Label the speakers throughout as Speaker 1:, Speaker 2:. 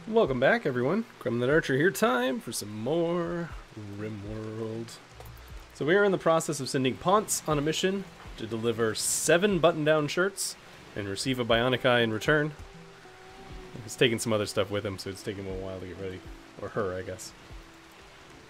Speaker 1: Welcome back, everyone. Gremlin Archer here. Time for some more RimWorld. So we are in the process of sending Ponce on a mission to deliver 7 button-down shirts and receive a bionic eye in return. He's taking some other stuff with him, so it's taking him a while to get ready. Or her, I guess.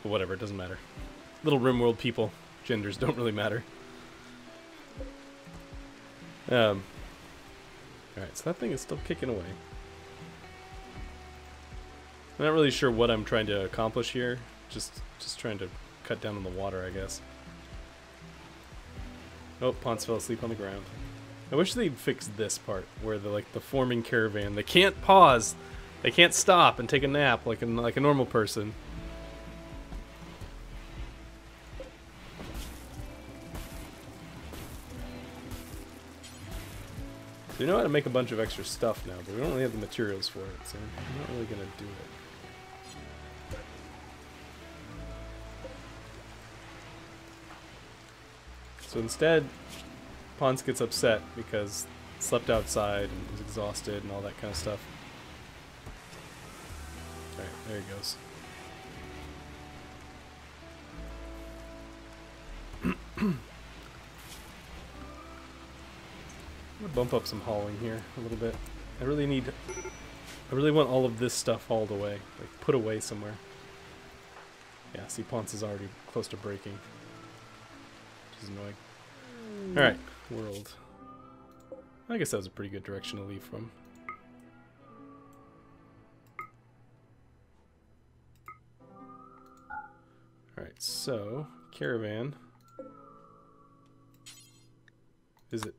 Speaker 1: But whatever, it doesn't matter. Little RimWorld people, genders don't really matter. Alright, so that thing is still kicking away. I'm not really sure what I'm trying to accomplish here. Just trying to cut down on the water, I guess. Oh, Ponce fell asleep on the ground. I wish they'd fix this part where the forming caravan. They can't pause. They can't stop and take a nap like a normal person. So we know how to make a bunch of extra stuff now, but we don't really have the materials for it, so I'm not really gonna do it. So instead, Ponce gets upset because he slept outside and was exhausted and all that kind of stuff. Alright, there he goes. I'm gonna bump up some hauling here a little bit. I really want all of this stuff hauled away, like put away somewhere. Yeah, see, Ponce is already close to breaking. Which is annoying. Alright, world. I guess that was a pretty good direction to leave from. Alright, so, caravan. Is it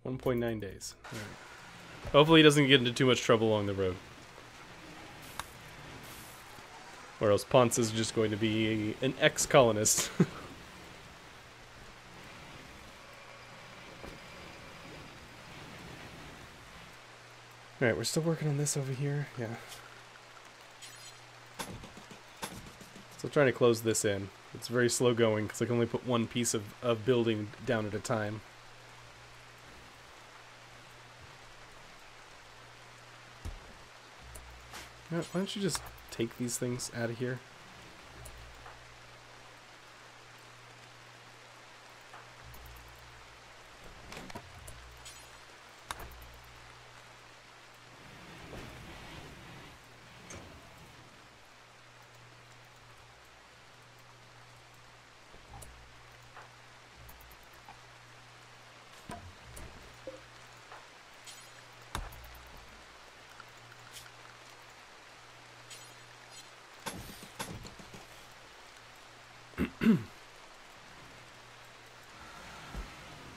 Speaker 1: 1.9 days? Alright. Hopefully he doesn't get into too much trouble along the road. Or else Ponce is just going to be an ex-colonist. Alright, we're still working on this over here. Yeah. Still trying to close this in. It's very slow going because I can only put one piece of building down at a time. Why don't you just take these things out of here?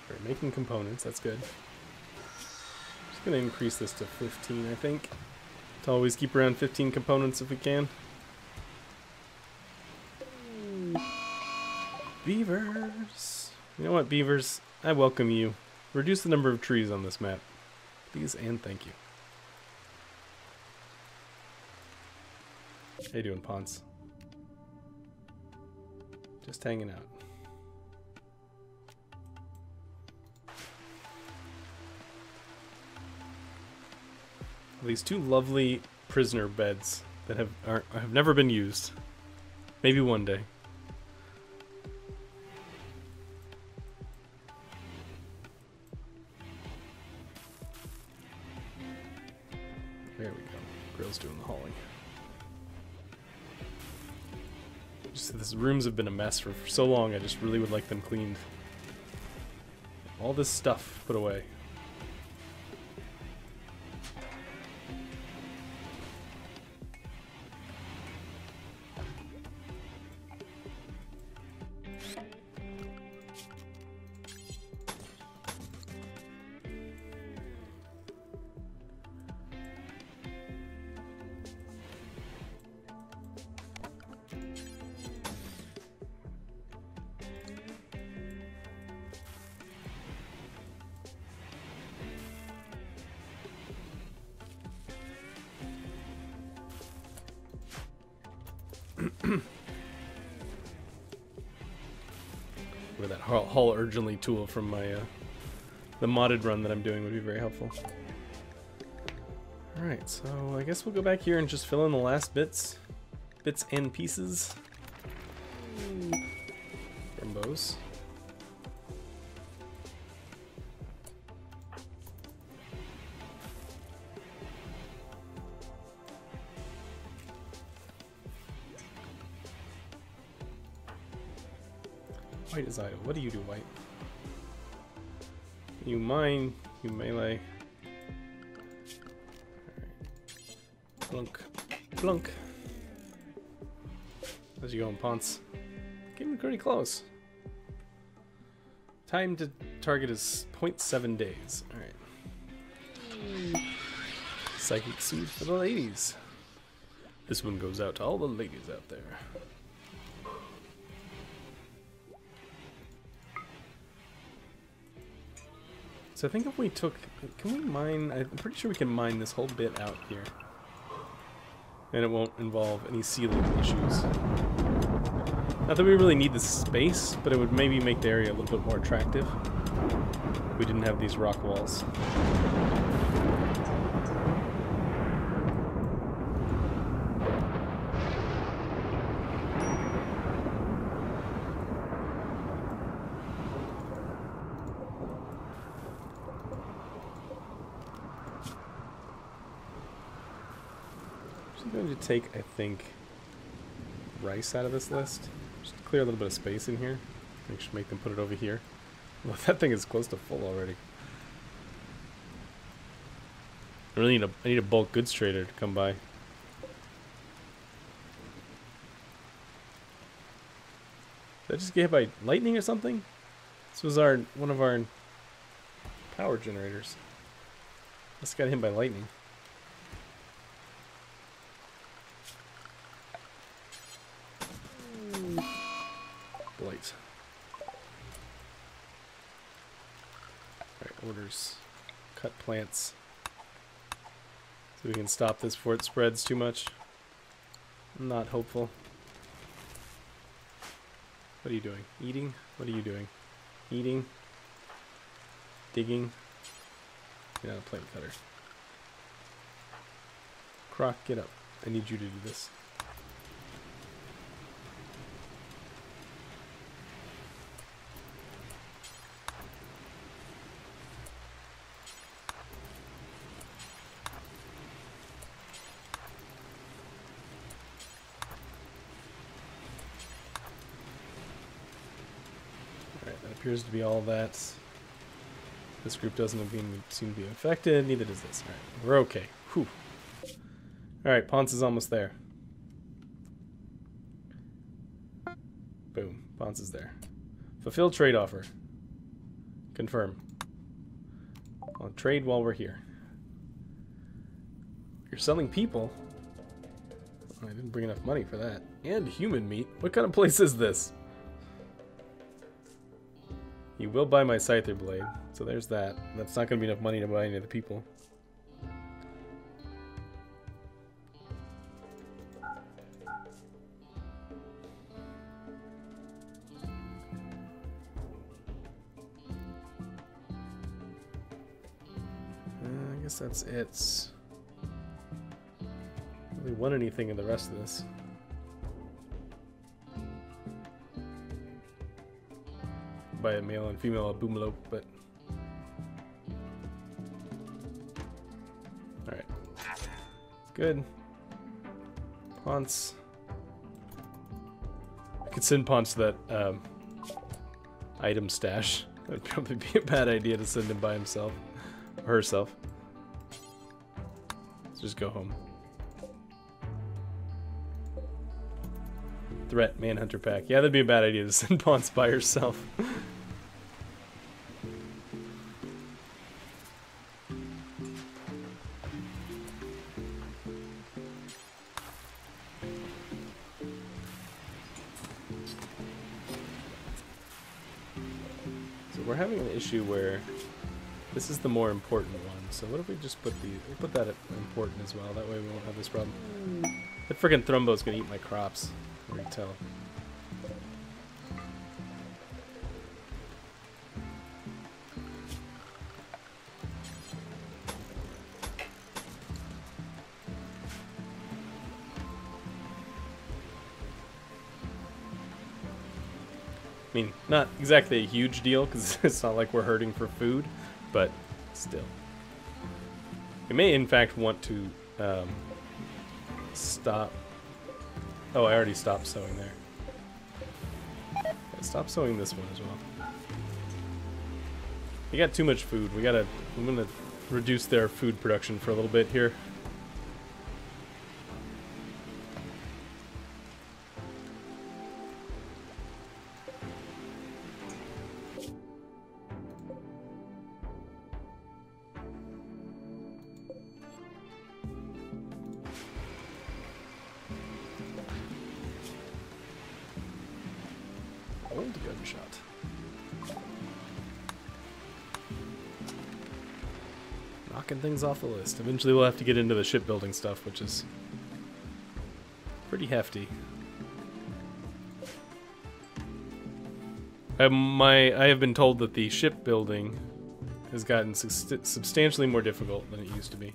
Speaker 1: We're making components, that's good. Just gonna increase this to 15, I think. To always keep around 15 components if we can. Beavers! You know what, beavers? I welcome you. Reduce the number of trees on this map. Please and thank you. How you doing, Ponce? Just hanging out. These 2 lovely prisoner beds that have never been used. Maybe one day. There we go. Grill's doing the hauling. Just these rooms have been a mess for so long. I just really would like them cleaned. All this stuff put away. Where that haul urgently tool from my the modded run that I'm doing would be very helpful. Alright, so I guess we'll go back here and just fill in the last bits and pieces. Rimbos. White is idle. What do you do, White? You mine, you melee. Plunk. Plunk. How's you going, Ponce? Getting pretty close. Time to target is 0.7 days. Alright. Psychic suit for the ladies. This one goes out to all the ladies out there. So I think if we took... Can we mine... I'm pretty sure we can mine this whole bit out here. And it won't involve any ceiling issues. Not that we really need this space, but it would maybe make the area a little bit more attractive if we didn't have these rock walls. I'm going to take, I think, rice out of this list. Just to clear a little bit of space in here. Make them put it over here. Well, that thing is close to full already. I really need a bulk goods trader to come by. Did I just get hit by lightning or something? This was one of our power generators. This got hit by lightning. Blight. Alright, orders. Cut plants. So we can stop this before it spreads too much. I'm not hopeful. What are you doing? Eating? What are you doing? Eating? Digging? Get out a plant cutter. Croc, get up. I need you to do this. Appears to be all that. This group doesn't seem to be affected, neither does this. Alright, we're okay. Whew. Alright, Ponce is almost there. Boom, Ponce is there. Fulfill trade offer. Confirm. I'll trade while we're here. You're selling people? Oh, I didn't bring enough money for that. And human meat? What kind of place is this? You will buy my scyther blade, so there's that. That's not going to be enough money to buy any of the people. I guess that's it. Don't really want anything in the rest of this. By a male and female a boomalope, but alright. Good. Ponce. I could send Ponce to that item stash. That'd probably be a bad idea to send him by himself. Or herself. Let's just go home. Threat Manhunter pack. Yeah, that'd be a bad idea to send Ponce by herself. We're having an issue where this is the more important one. So what if we just put that at important as well? That way we won't have this problem. That friggin' Thrumbo's gonna eat my crops. I can tell. I mean, not exactly a huge deal, because it's not like we're hurting for food, but still. We may, in fact, want to stop... Oh, I already stopped sowing there. Stop sowing this one as well. We got too much food. I'm gonna reduce their food production for a little bit here. Old gunshot. Knocking things off the list. Eventually we'll have to get into the shipbuilding stuff, which is pretty hefty. I have been told that the shipbuilding has gotten substantially more difficult than it used to be.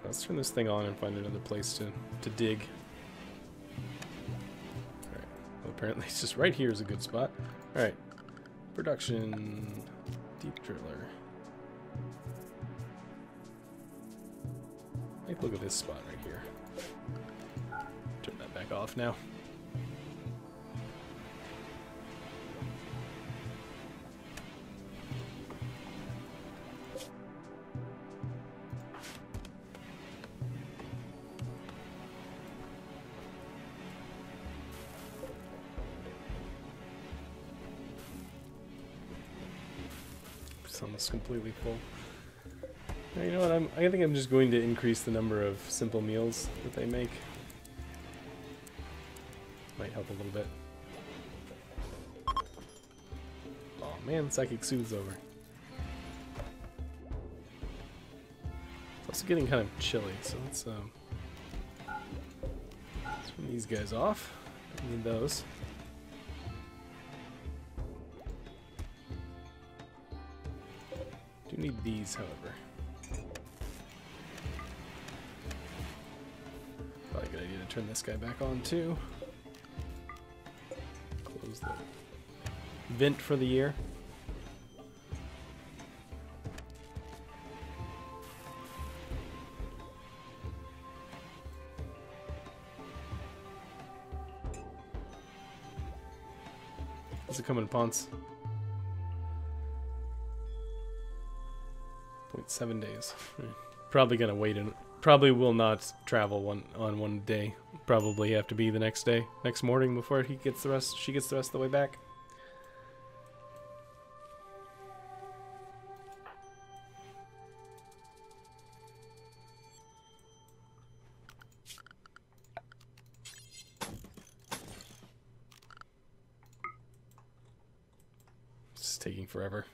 Speaker 1: Let's turn this thing on and find another place to dig. Alright. Well, apparently it's just right here is a good spot. Alright. Production. Deep driller. Take a look at this spot right here. Turn that back off now. Almost completely full. Now, you know what? I think I'm just going to increase the number of simple meals that they make. Might help a little bit. Oh man, Psychic Soothes over. It's also getting kind of chilly, so let's turn these guys off. Don't need those. Do need these, however. Probably a good idea to turn this guy back on too. Close the vent for the year. How's it coming, Ponce? 0.7 days. Probably gonna wait and probably will not travel one day. Probably have to be the next day, next morning before she gets the rest of the way back. It's taking forever.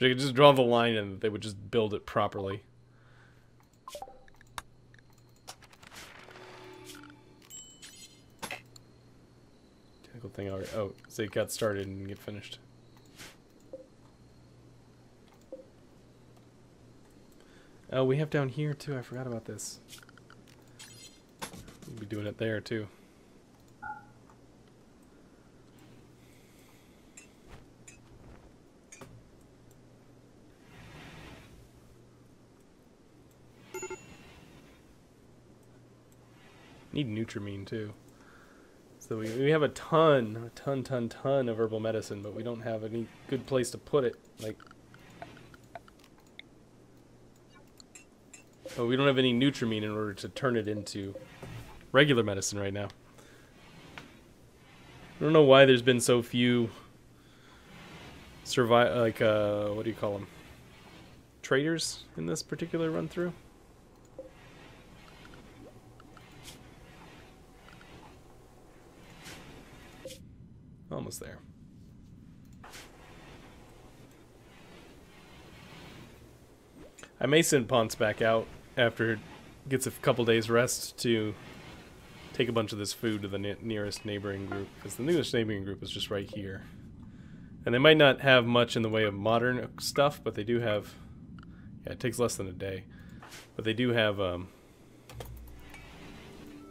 Speaker 1: I could just draw the line and they would just build it properly. Technical thing already. Oh, so it got started and get finished. Oh, we have down here too. I forgot about this. We'll be doing it there too. Need Nutrimine too. So we have a ton of herbal medicine, but we don't have any good place to put it. Like, oh, we don't have any Nutrimine in order to turn it into regular medicine right now. I don't know why there's been so few what do you call them? Traders in this particular run through. Almost there. I may send Ponce back out after gets a couple days rest to take a bunch of this food to the nearest neighboring group, because the nearest neighboring group is just right here. And they might not have much in the way of modern stuff, but they do have... Yeah, it takes less than a day. But they do have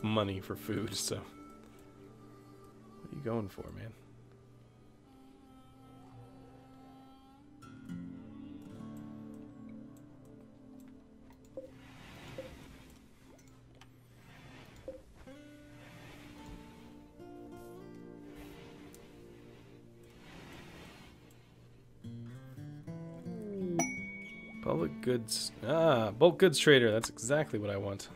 Speaker 1: money for food, so... What are you going for, man? Public goods. Ah, bulk goods trader. That's exactly what I want.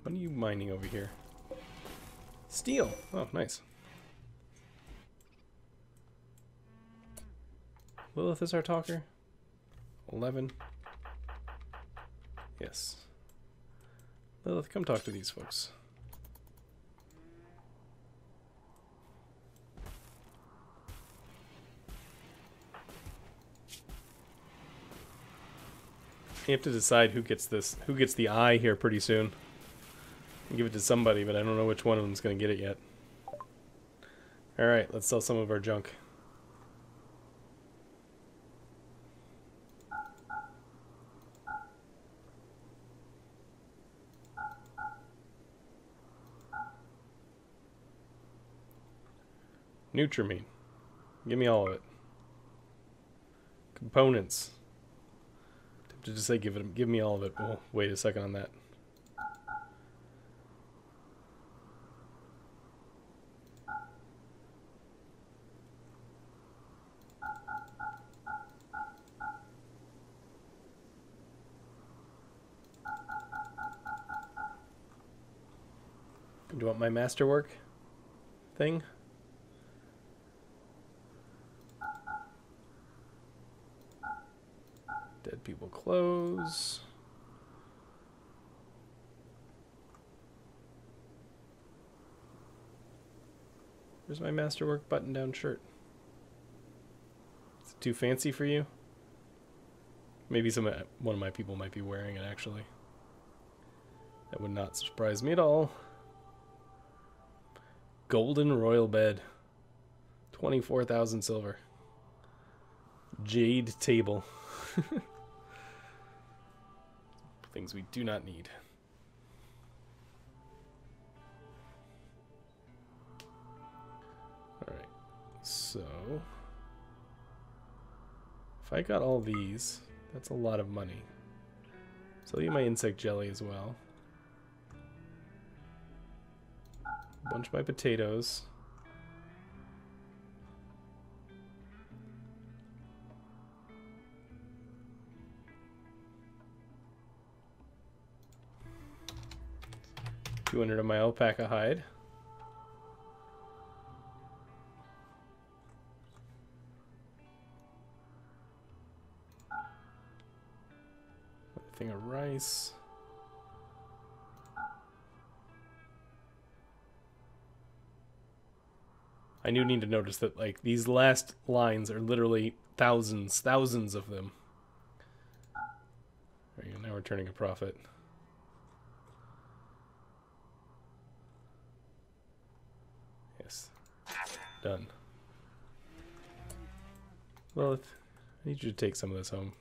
Speaker 1: What are you mining over here? Steel. Oh, nice. Lilith is our talker. 11. Yes. Lilith, come talk to these folks. You have to decide who gets this, who gets the eye here pretty soon. I'll give it to somebody, but I don't know which one of them's going to get it yet. Alright, let's sell some of our junk. Nutrimine. Give me all of it. Components. To just say give me all of it. We'll wait a second on that. Do you want my masterwork thing? Dead people clothes. Where's my masterwork button-down shirt? Is it too fancy for you? Maybe one of my people might be wearing it, actually. That would not surprise me at all. Golden royal bed. 24,000 silver. Jade table. Things we do not need. Alright, so if I got all these, that's a lot of money. So I'll get my insect jelly as well. A bunch of my potatoes. $200 of my alpaca hide. Another thing of rice. I do need to notice that, like, these last lines are literally thousands of them. There you go, now we're turning a profit. Yes. Done. Well, I need you to take some of this home.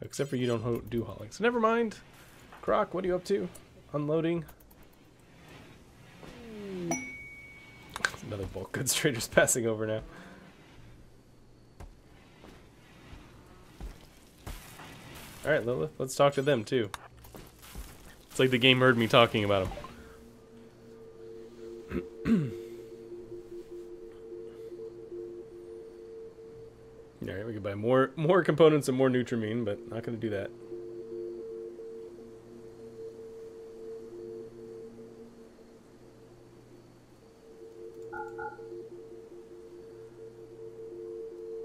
Speaker 1: Except for you don't do hauling. So never mind. Croc, what are you up to? Unloading. Another bulk goods trader's passing over now. Alright, Lilith, let's talk to them too. It's like the game heard me talking about them. Alright, we can buy more components and more Nutrimine, but not going to do that.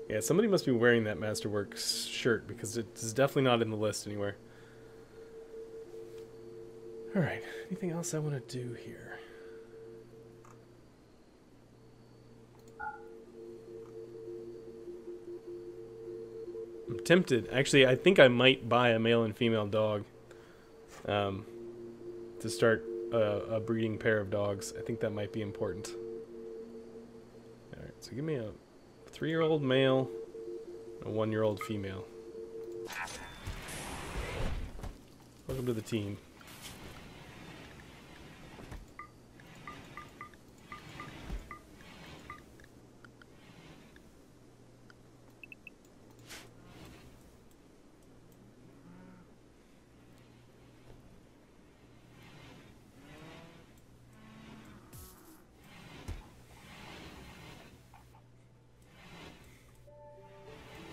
Speaker 1: Yeah, somebody must be wearing that Masterwork shirt because it's definitely not in the list anywhere. Alright, anything else I want to do here? I'm tempted. Actually, I think I might buy a male and female dog to start a breeding pair of dogs. I think that might be important. Alright, so give me a 3-year-old male and a 1-year-old female. Welcome to the team.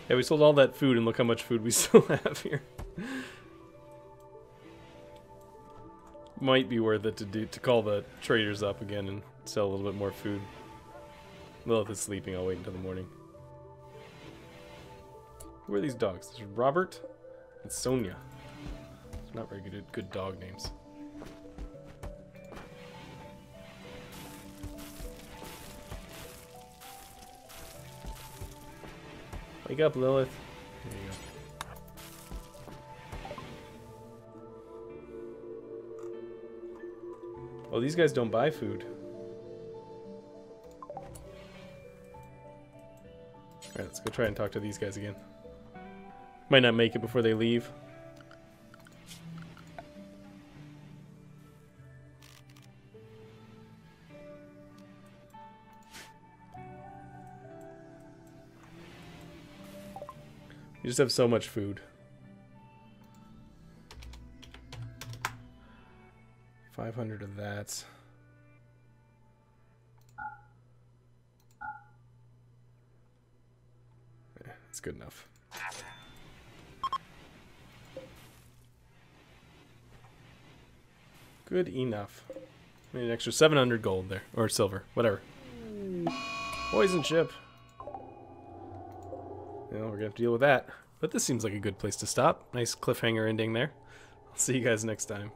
Speaker 1: Yeah, we sold all that food, and look how much food we still have here. Might be worth it to call the traders up again and sell a little bit more food. Well, if it's sleeping, I'll wait until the morning. Who are these dogs? There's Robert and Sonia. It's not very good dog names. Wake up, Lilith. There you go. Oh, these guys don't buy food. Alright, let's go try and talk to these guys again. Might not make it before they leave. You just have so much food. 500 of that. Yeah, that's good enough. Good enough. Made an extra 700 gold there. Or silver. Whatever. Poison ship. Well, we're gonna have to deal with that. But this seems like a good place to stop. Nice cliffhanger ending there. I'll see you guys next time.